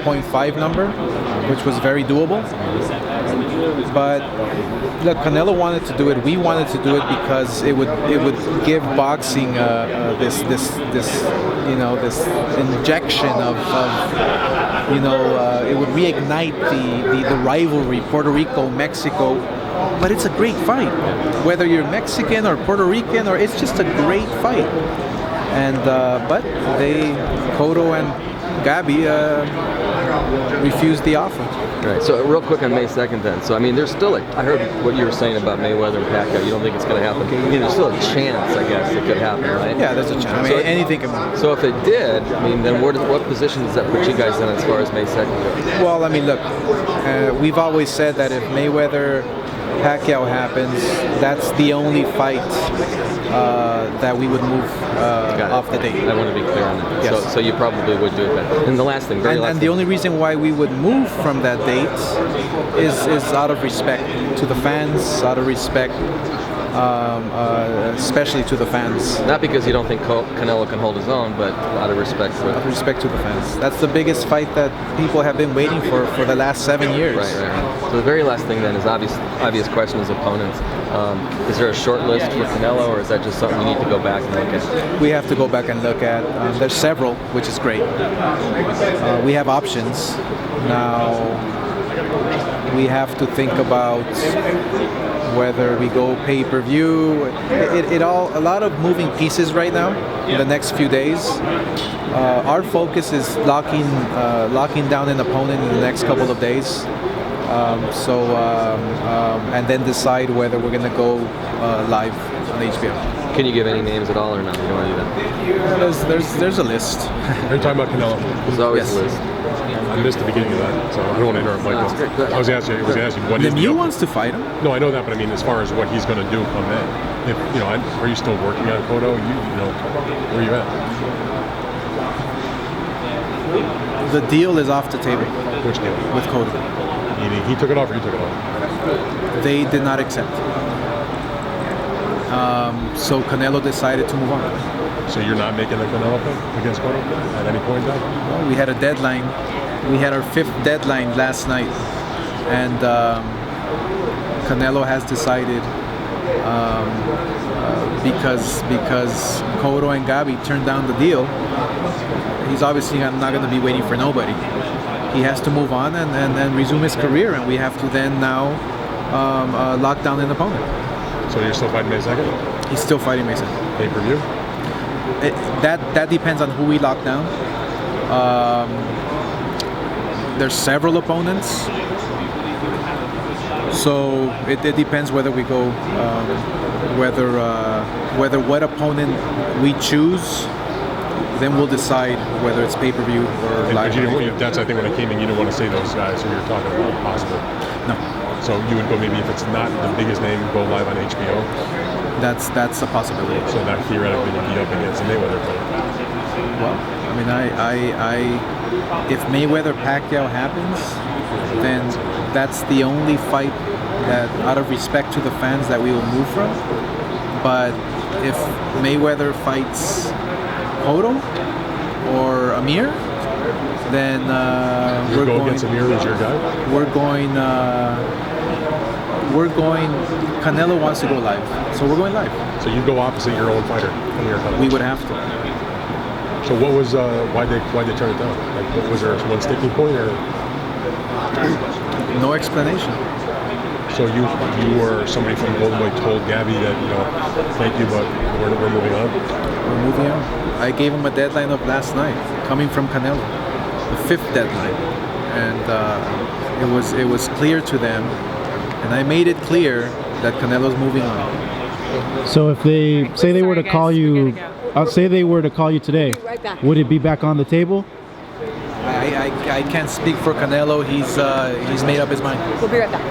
0.5 number, which was very doable. But look, Canelo wanted to do it. We wanted to do it because it would give boxing this injection of it would reignite the rivalry, Puerto Rico, Mexico. But it's a great fight, whether you're Mexican or Puerto Rican, or it's just a great fight. And but Cotto and Gabi refused the offer. Right. So real quick on May 2nd then. So I mean, there's still I heard what you were saying about Mayweather and Pacquiao. You don't think it's going to happen? I mean, there's still a chance, I guess, it could happen, right? Yeah, there's a chance. I mean, anything can happen. So if it did, I mean, then what position does that put you guys in as far as May 2nd goes? Well, I mean, look, we've always said that if Mayweather Pacquiao happens, that's the only fight that we would move off the date. I want to be clear on that. Yes. So you probably would do it then. And the last thing, the only reason why we would move from that date is out of respect to the fans, out of respect, especially to the fans. Not because you don't think Canelo can hold his own, but out of respect for... Out of respect to the fans. That's the biggest fight that people have been waiting for the last 7 years. Right. So the very last thing then is obvious question is opponents. Is there a short list for Canelo, or is that just something you need to go back and look at? We have to go back and look at. There's several, which is great. We have options. Now, we have to think about whether we go pay-per-view. A lot of moving pieces right now in the next few days. Our focus is locking down an opponent in the next couple of days. And then decide whether we're going to go live on HBO. Can you give any names at all, or not? You don't want to do that? There's a list. Are you talking about Canelo? There's always a list. I missed the beginning of that, so I don't want to interrupt Michael. I was asking what is Lemieux wants to fight him. No, I know that, but I mean, as far as what he's going to do come in, are you still working on Cotto? Where are you at? The deal is off the table. Which deal? With Cotto. He took it off, or you took it off? They did not accept. So Canelo decided to move on. So you're not making the Canelo fight against Cotto at any point in time? Well, we had a deadline. We had our 5th deadline last night, and Canelo has decided because Cotto and Gabi turned down the deal. He's obviously not going to be waiting for nobody. He has to move on and resume his career, and we have to then now lock down an opponent. So you're still fighting May 2nd? He's still fighting May 2nd. Pay-per-view? That depends on who we lock down. There's several opponents, so it depends whether we go, whether what opponent we choose. Then we'll decide whether it's pay-per-view or live. That's, I think, when I came in, you didn't want to say those guys who you're talking about possible. No. So you would go, maybe if it's not the biggest name, go live on HBO? That's a possibility. So that theoretically would be up against a Mayweather fight. Well, I mean, if Mayweather Pacquiao happens, then that's the only fight that, out of respect to the fans, that we will move from. But if Mayweather fights Cotto or Amir, then we're going against Amir as your guy. We're going. Canelo wants to go live, so we're going live. So you go opposite your own fighter. We would have to. So what was why they turn it down? Like, was there one sticking point, or no explanation? So you or somebody from Golden Boy told Gabi that, thank you, but we're moving on? We're moving on. I gave him a deadline of last night, coming from Canelo, the 5th deadline. And it was clear to them, and I made it clear that Canelo's moving on. So if they say they were to call you, say they were to call you today, would it be back on the table? I can't speak for Canelo. He's made up his mind. We'll be right back.